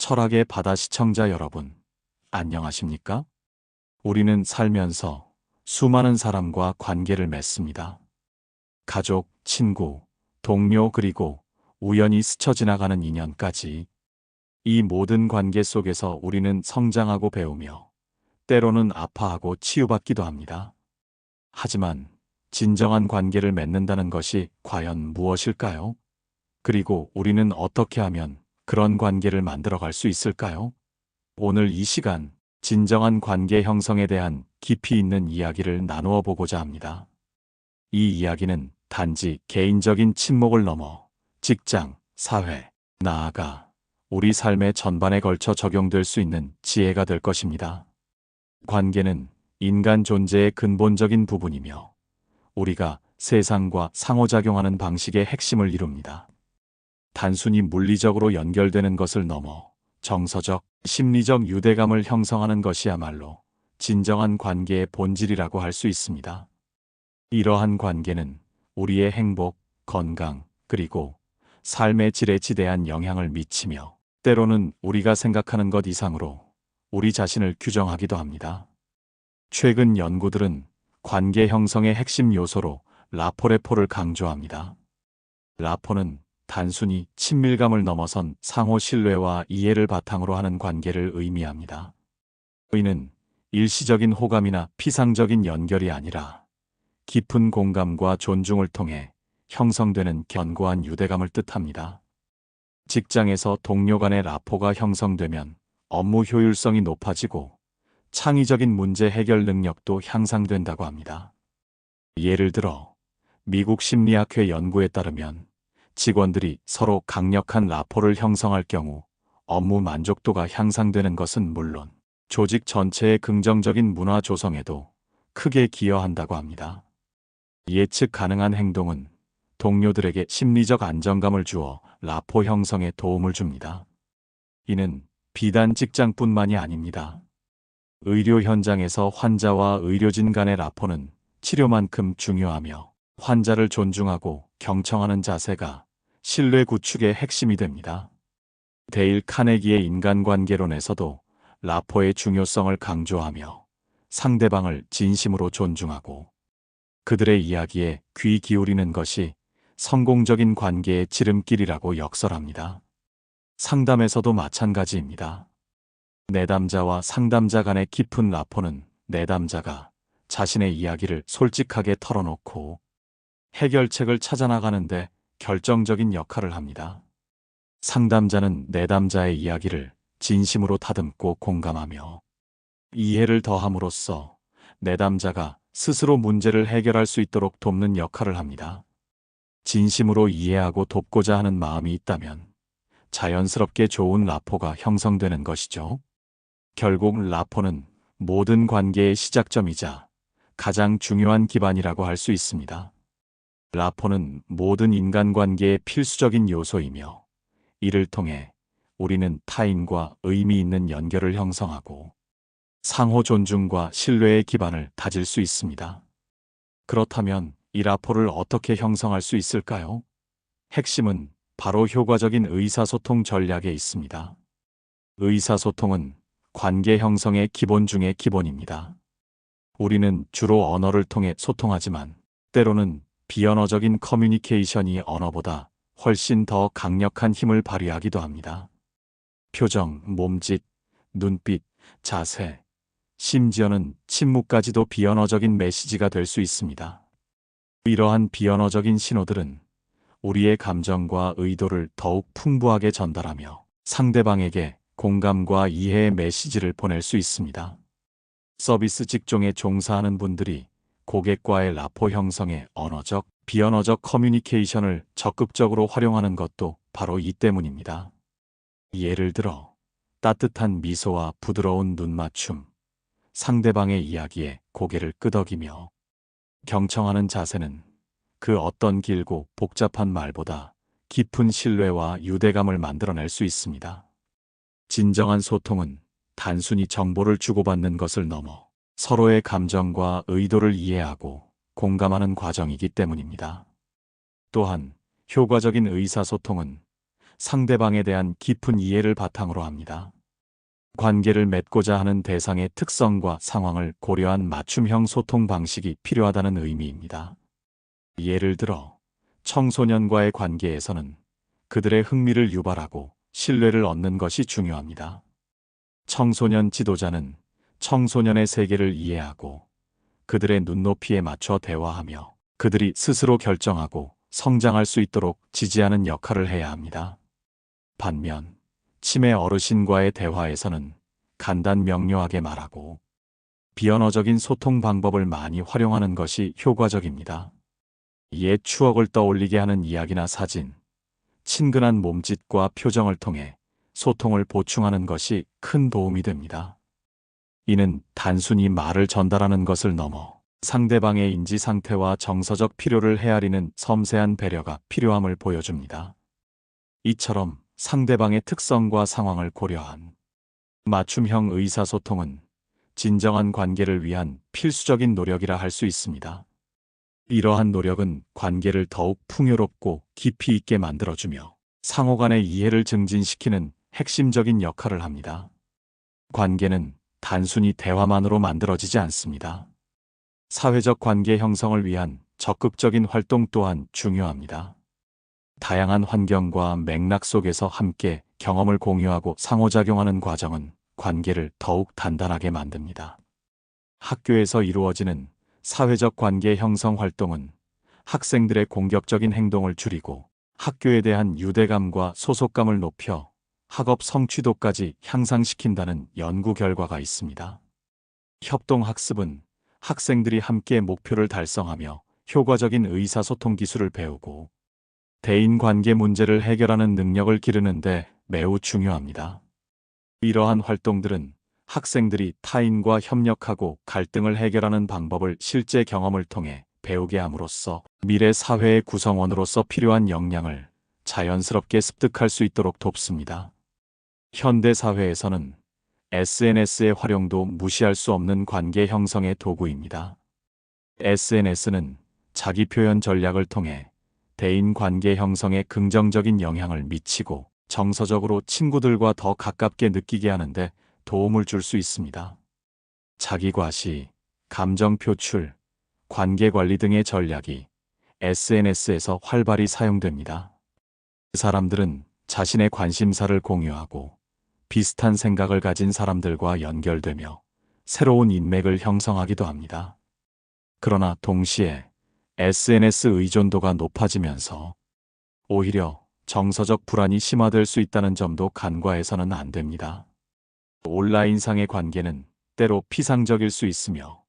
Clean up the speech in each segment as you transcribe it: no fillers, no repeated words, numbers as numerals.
철학의 바다 시청자 여러분, 안녕하십니까? 우리는 살면서 수많은 사람과 관계를 맺습니다. 가족, 친구, 동료 그리고 우연히 스쳐 지나가는 인연까지. 이 모든 관계 속에서 우리는 성장하고 배우며 때로는 아파하고 치유받기도 합니다. 하지만 진정한 관계를 맺는다는 것이 과연 무엇일까요? 그리고 우리는 어떻게 하면 그런 관계를 만들어갈 수 있을까요? 오늘 이 시간, 진정한 관계 형성에 대한 깊이 있는 이야기를 나누어 보고자 합니다. 이 이야기는 단지 개인적인 친목을 넘어 직장, 사회, 나아가 우리 삶의 전반에 걸쳐 적용될 수 있는 지혜가 될 것입니다. 관계는 인간 존재의 근본적인 부분이며 우리가 세상과 상호작용하는 방식의 핵심을 이룹니다. 단순히 물리적으로 연결되는 것을 넘어 정서적, 심리적 유대감을 형성하는 것이야말로 진정한 관계의 본질이라고 할 수 있습니다. 이러한 관계는 우리의 행복, 건강, 그리고 삶의 질에 지대한 영향을 미치며 때로는 우리가 생각하는 것 이상으로 우리 자신을 규정하기도 합니다. 최근 연구들은 관계 형성의 핵심 요소로 라포레포를 강조합니다. 라포는 단순히 친밀감을 넘어선 상호 신뢰와 이해를 바탕으로 하는 관계를 의미합니다. 이는 일시적인 호감이나 피상적인 연결이 아니라 깊은 공감과 존중을 통해 형성되는 견고한 유대감을 뜻합니다. 직장에서 동료 간의 라포가 형성되면 업무 효율성이 높아지고 창의적인 문제 해결 능력도 향상된다고 합니다. 예를 들어 미국 심리학회 연구에 따르면 직원들이 서로 강력한 라포를 형성할 경우 업무 만족도가 향상되는 것은 물론 조직 전체의 긍정적인 문화 조성에도 크게 기여한다고 합니다. 예측 가능한 행동은 동료들에게 심리적 안정감을 주어 라포 형성에 도움을 줍니다. 이는 비단 직장뿐만이 아닙니다. 의료 현장에서 환자와 의료진 간의 라포는 치료만큼 중요하며 환자를 존중하고 경청하는 자세가 신뢰 구축의 핵심이 됩니다. 데일 카네기의 인간관계론에서도 라포의 중요성을 강조하며 상대방을 진심으로 존중하고 그들의 이야기에 귀 기울이는 것이 성공적인 관계의 지름길이라고 역설합니다. 상담에서도 마찬가지입니다. 내담자와 상담자 간의 깊은 라포는 내담자가 자신의 이야기를 솔직하게 털어놓고 해결책을 찾아나가는데 결정적인 역할을 합니다. 상담자는 내담자의 이야기를 진심으로 다듬고 공감하며 이해를 더함으로써 내담자가 스스로 문제를 해결할 수 있도록 돕는 역할을 합니다. 진심으로 이해하고 돕고자 하는 마음이 있다면 자연스럽게 좋은 라포가 형성되는 것이죠. 결국 라포는 모든 관계의 시작점이자 가장 중요한 기반이라고 할 수 있습니다. 라포는 모든 인간관계의 필수적인 요소이며 이를 통해 우리는 타인과 의미 있는 연결을 형성하고 상호 존중과 신뢰의 기반을 다질 수 있습니다. 그렇다면 이 라포를 어떻게 형성할 수 있을까요? 핵심은 바로 효과적인 의사소통 전략에 있습니다. 의사소통은 관계 형성의 기본 중의 기본입니다. 우리는 주로 언어를 통해 소통하지만 때로는 비언어적인 커뮤니케이션이 언어보다 훨씬 더 강력한 힘을 발휘하기도 합니다. 표정, 몸짓, 눈빛, 자세, 심지어는 침묵까지도 비언어적인 메시지가 될 수 있습니다. 이러한 비언어적인 신호들은 우리의 감정과 의도를 더욱 풍부하게 전달하며 상대방에게 공감과 이해의 메시지를 보낼 수 있습니다. 서비스 직종에 종사하는 분들이 고객과의 라포 형성에 언어적, 비언어적 커뮤니케이션을 적극적으로 활용하는 것도 바로 이 때문입니다. 예를 들어 따뜻한 미소와 부드러운 눈맞춤, 상대방의 이야기에 고개를 끄덕이며 경청하는 자세는 그 어떤 길고 복잡한 말보다 깊은 신뢰와 유대감을 만들어낼 수 있습니다. 진정한 소통은 단순히 정보를 주고받는 것을 넘어 서로의 감정과 의도를 이해하고 공감하는 과정이기 때문입니다. 또한 효과적인 의사소통은 상대방에 대한 깊은 이해를 바탕으로 합니다. 관계를 맺고자 하는 대상의 특성과 상황을 고려한 맞춤형 소통 방식이 필요하다는 의미입니다. 예를 들어, 청소년과의 관계에서는 그들의 흥미를 유발하고 신뢰를 얻는 것이 중요합니다. 청소년 지도자는 청소년의 세계를 이해하고 그들의 눈높이에 맞춰 대화하며 그들이 스스로 결정하고 성장할 수 있도록 지지하는 역할을 해야 합니다. 반면, 치매 어르신과의 대화에서는 간단 명료하게 말하고 비언어적인 소통 방법을 많이 활용하는 것이 효과적입니다. 옛 추억을 떠올리게 하는 이야기나 사진, 친근한 몸짓과 표정을 통해 소통을 보충하는 것이 큰 도움이 됩니다. 이는 단순히 말을 전달하는 것을 넘어 상대방의 인지 상태와 정서적 필요를 헤아리는 섬세한 배려가 필요함을 보여줍니다. 이처럼 상대방의 특성과 상황을 고려한 맞춤형 의사소통은 진정한 관계를 위한 필수적인 노력이라 할 수 있습니다. 이러한 노력은 관계를 더욱 풍요롭고 깊이 있게 만들어주며 상호 간의 이해를 증진시키는 핵심적인 역할을 합니다. 관계는 단순히 대화만으로 만들어지지 않습니다. 사회적 관계 형성을 위한 적극적인 활동 또한 중요합니다. 다양한 환경과 맥락 속에서 함께 경험을 공유하고 상호작용하는 과정은 관계를 더욱 단단하게 만듭니다. 학교에서 이루어지는 사회적 관계 형성 활동은 학생들의 공격적인 행동을 줄이고 학교에 대한 유대감과 소속감을 높여 학업 성취도까지 향상시킨다는 연구 결과가 있습니다. 협동학습은 학생들이 함께 목표를 달성하며 효과적인 의사소통 기술을 배우고 대인관계 문제를 해결하는 능력을 기르는데 매우 중요합니다. 이러한 활동들은 학생들이 타인과 협력하고 갈등을 해결하는 방법을 실제 경험을 통해 배우게 함으로써 미래 사회의 구성원으로서 필요한 역량을 자연스럽게 습득할 수 있도록 돕습니다. 현대 사회에서는 SNS의 활용도 무시할 수 없는 관계 형성의 도구입니다. SNS는 자기 표현 전략을 통해 대인 관계 형성에 긍정적인 영향을 미치고 정서적으로 친구들과 더 가깝게 느끼게 하는데 도움을 줄 수 있습니다. 자기 과시, 감정 표출, 관계 관리 등의 전략이 SNS에서 활발히 사용됩니다. 사람들은 자신의 관심사를 공유하고 비슷한 생각을 가진 사람들과 연결되며 새로운 인맥을 형성하기도 합니다. 그러나 동시에 SNS 의존도가 높아지면서 오히려 정서적 불안이 심화될 수 있다는 점도 간과해서는 안 됩니다. 온라인상의 관계는 때로 피상적일 수 있으며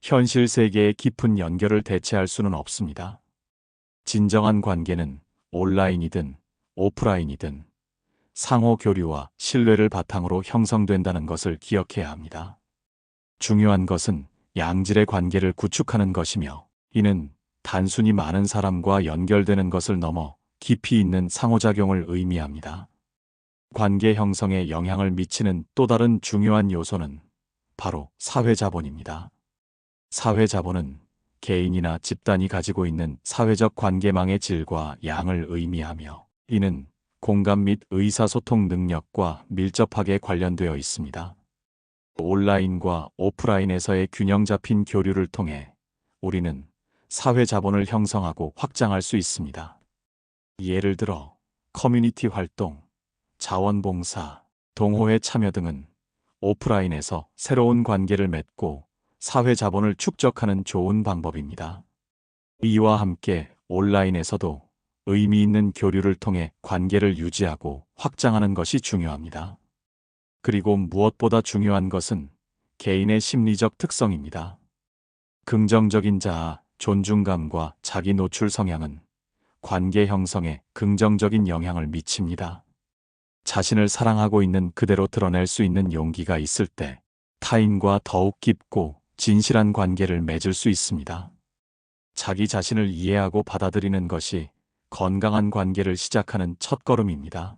현실 세계의 깊은 연결을 대체할 수는 없습니다. 진정한 관계는 온라인이든 오프라인이든 상호 교류와 신뢰를 바탕으로 형성된다는 것을 기억해야 합니다. 중요한 것은 양질의 관계를 구축하는 것이며 이는 단순히 많은 사람과 연결되는 것을 넘어 깊이 있는 상호작용을 의미합니다. 관계 형성에 영향을 미치는 또 다른 중요한 요소는 바로 사회자본입니다. 사회자본은 개인이나 집단이 가지고 있는 사회적 관계망의 질과 양을 의미하며 이는 공감 및 의사소통 능력과 밀접하게 관련되어 있습니다. 온라인과 오프라인에서의 균형 잡힌 교류를 통해 우리는 사회자본을 형성하고 확장할 수 있습니다. 예를 들어 커뮤니티 활동, 자원봉사, 동호회 참여 등은 오프라인에서 새로운 관계를 맺고 사회자본을 축적하는 좋은 방법입니다. 이와 함께 온라인에서도 의미 있는 교류를 통해 관계를 유지하고 확장하는 것이 중요합니다. 그리고 무엇보다 중요한 것은 개인의 심리적 특성입니다. 긍정적인 자아, 존중감과 자기 노출 성향은 관계 형성에 긍정적인 영향을 미칩니다. 자신을 사랑하고 있는 그대로 드러낼 수 있는 용기가 있을 때 타인과 더욱 깊고 진실한 관계를 맺을 수 있습니다. 자기 자신을 이해하고 받아들이는 것이 건강한 관계를 시작하는 첫걸음입니다.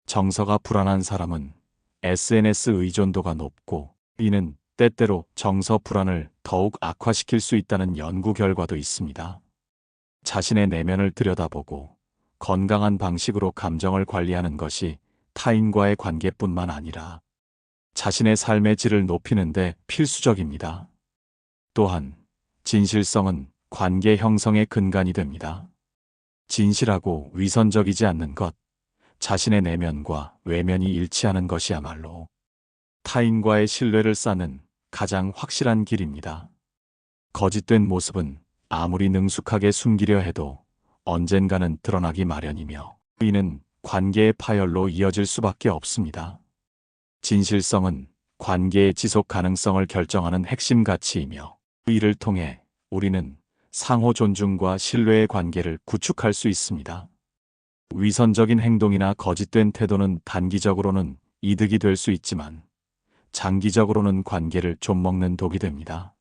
정서가 불안한 사람은 SNS 의존도가 높고 이는 때때로 정서 불안을 더욱 악화시킬 수 있다는 연구 결과도 있습니다. 자신의 내면을 들여다보고 건강한 방식으로 감정을 관리하는 것이 타인과의 관계뿐만 아니라 자신의 삶의 질을 높이는 데 필수적입니다. 또한 진실성은 관계 형성의 근간이 됩니다. 진실하고 위선적이지 않는 것, 자신의 내면과 외면이 일치하는 것이야말로 타인과의 신뢰를 쌓는 가장 확실한 길입니다. 거짓된 모습은 아무리 능숙하게 숨기려 해도 언젠가는 드러나기 마련이며 이는 관계의 파열로 이어질 수밖에 없습니다. 진실성은 관계의 지속 가능성을 결정하는 핵심 가치이며 이를 통해 우리는 상호 존중과 신뢰의 관계를 구축할 수 있습니다. 위선적인 행동이나 거짓된 태도는 단기적으로는 이득이 될 수 있지만 장기적으로는 관계를 좀먹는 독이 됩니다.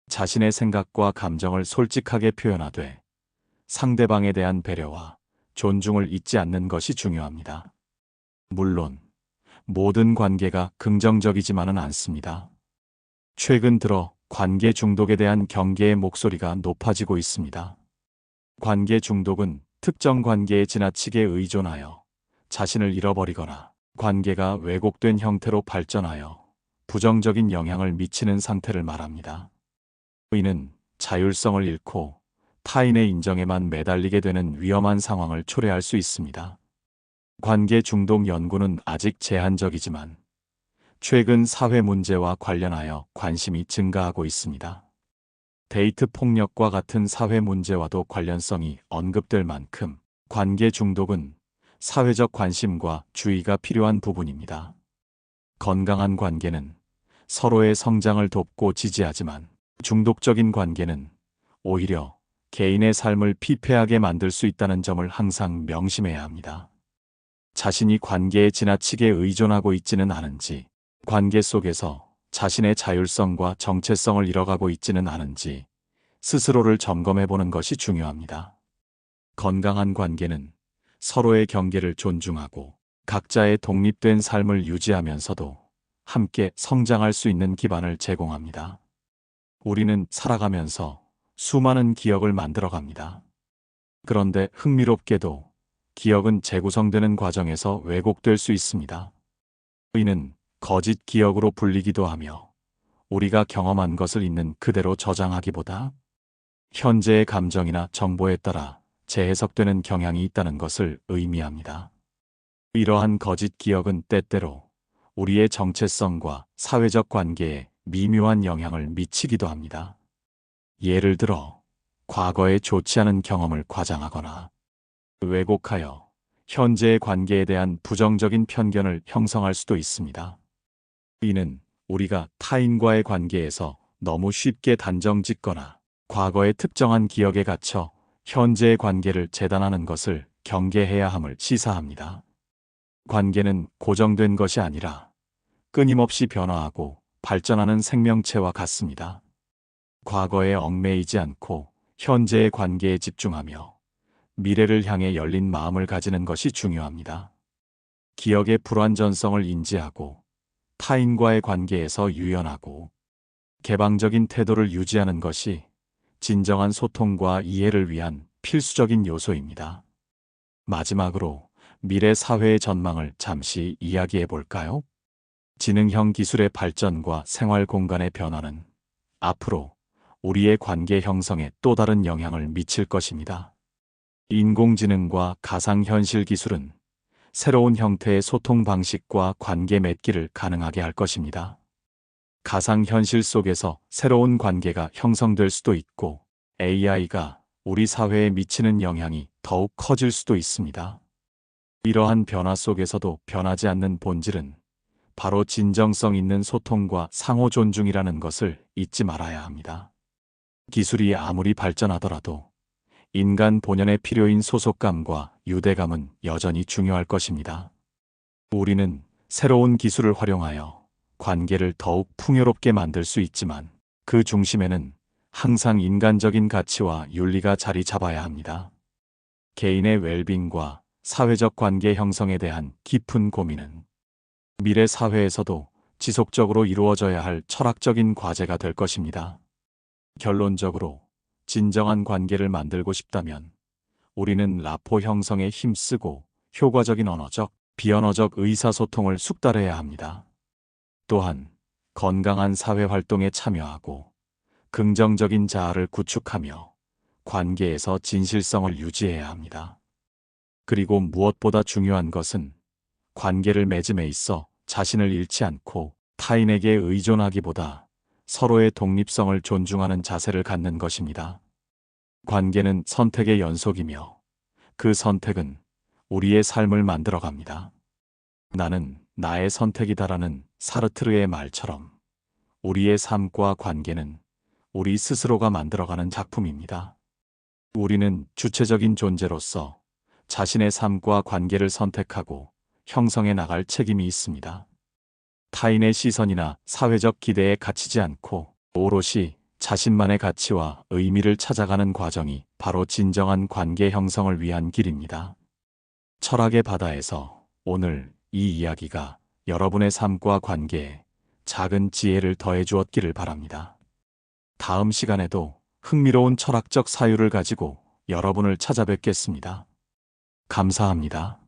자신의 생각과 감정을 솔직하게 표현하되 상대방에 대한 배려와 존중을 잊지 않는 것이 중요합니다. 물론 모든 관계가 긍정적이지만은 않습니다. 최근 들어 관계 중독에 대한 경계의 목소리가 높아지고 있습니다. 관계 중독은 특정 관계에 지나치게 의존하여 자신을 잃어버리거나 관계가 왜곡된 형태로 발전하여 부정적인 영향을 미치는 상태를 말합니다. 이는 자율성을 잃고 타인의 인정에만 매달리게 되는 위험한 상황을 초래할 수 있습니다. 관계 중독 연구는 아직 제한적이지만 최근 사회 문제와 관련하여 관심이 증가하고 있습니다. 데이트 폭력과 같은 사회 문제와도 관련성이 언급될 만큼 관계 중독은 사회적 관심과 주의가 필요한 부분입니다. 건강한 관계는 서로의 성장을 돕고 지지하지만 중독적인 관계는 오히려 개인의 삶을 피폐하게 만들 수 있다는 점을 항상 명심해야 합니다. 자신이 관계에 지나치게 의존하고 있지는 않은지, 관계 속에서 자신의 자율성과 정체성을 잃어가고 있지는 않은지 스스로를 점검해보는 것이 중요합니다. 건강한 관계는 서로의 경계를 존중하고 각자의 독립된 삶을 유지하면서도 함께 성장할 수 있는 기반을 제공합니다. 우리는 살아가면서 수많은 기억을 만들어갑니다. 그런데 흥미롭게도 기억은 재구성되는 과정에서 왜곡될 수 있습니다. 이는 거짓 기억으로 불리기도 하며 우리가 경험한 것을 있는 그대로 저장하기보다 현재의 감정이나 정보에 따라 재해석되는 경향이 있다는 것을 의미합니다. 이러한 거짓 기억은 때때로 우리의 정체성과 사회적 관계에 미묘한 영향을 미치기도 합니다. 예를 들어 과거의 좋지 않은 경험을 과장하거나 왜곡하여 현재의 관계에 대한 부정적인 편견을 형성할 수도 있습니다. 이는 우리가 타인과의 관계에서 너무 쉽게 단정짓거나 과거의 특정한 기억에 갇혀 현재의 관계를 재단하는 것을 경계해야 함을 시사합니다. 관계는 고정된 것이 아니라 끊임없이 변화하고 발전하는 생명체와 같습니다. 과거에 얽매이지 않고 현재의 관계에 집중하며 미래를 향해 열린 마음을 가지는 것이 중요합니다. 기억의 불완전성을 인지하고 타인과의 관계에서 유연하고 개방적인 태도를 유지하는 것이 진정한 소통과 이해를 위한 필수적인 요소입니다. 마지막으로 미래 사회의 전망을 잠시 이야기해 볼까요? 지능형 기술의 발전과 생활 공간의 변화는 앞으로 우리의 관계 형성에 또 다른 영향을 미칠 것입니다. 인공지능과 가상현실 기술은 새로운 형태의 소통 방식과 관계 맺기를 가능하게 할 것입니다. 가상현실 속에서 새로운 관계가 형성될 수도 있고 AI가 우리 사회에 미치는 영향이 더욱 커질 수도 있습니다. 이러한 변화 속에서도 변하지 않는 본질은 바로 진정성 있는 소통과 상호 존중이라는 것을 잊지 말아야 합니다. 기술이 아무리 발전하더라도 인간 본연의 필요인 소속감과 유대감은 여전히 중요할 것입니다. 우리는 새로운 기술을 활용하여 관계를 더욱 풍요롭게 만들 수 있지만 그 중심에는 항상 인간적인 가치와 윤리가 자리 잡아야 합니다. 개인의 웰빙과 사회적 관계 형성에 대한 깊은 고민은 미래 사회에서도 지속적으로 이루어져야 할 철학적인 과제가 될 것입니다. 결론적으로 진정한 관계를 만들고 싶다면 우리는 라포 형성에 힘쓰고 효과적인 언어적, 비언어적 의사소통을 숙달해야 합니다. 또한 건강한 사회활동에 참여하고 긍정적인 자아를 구축하며 관계에서 진실성을 유지해야 합니다. 그리고 무엇보다 중요한 것은 관계를 맺음에 있어 자신을 잃지 않고 타인에게 의존하기보다 서로의 독립성을 존중하는 자세를 갖는 것입니다. 관계는 선택의 연속이며 그 선택은 우리의 삶을 만들어갑니다. 나는 나의 선택이다라는 사르트르의 말처럼 우리의 삶과 관계는 우리 스스로가 만들어가는 작품입니다. 우리는 주체적인 존재로서 자신의 삶과 관계를 선택하고 형성해 나갈 책임이 있습니다. 타인의 시선이나 사회적 기대에 갇히지 않고 오롯이 자신만의 가치와 의미를 찾아가는 과정이 바로 진정한 관계 형성을 위한 길입니다. 철학의 바다에서 오늘 이 이야기가 여러분의 삶과 관계에 작은 지혜를 더해 주었기를 바랍니다. 다음 시간에도 흥미로운 철학적 사유를 가지고 여러분을 찾아뵙겠습니다. 감사합니다.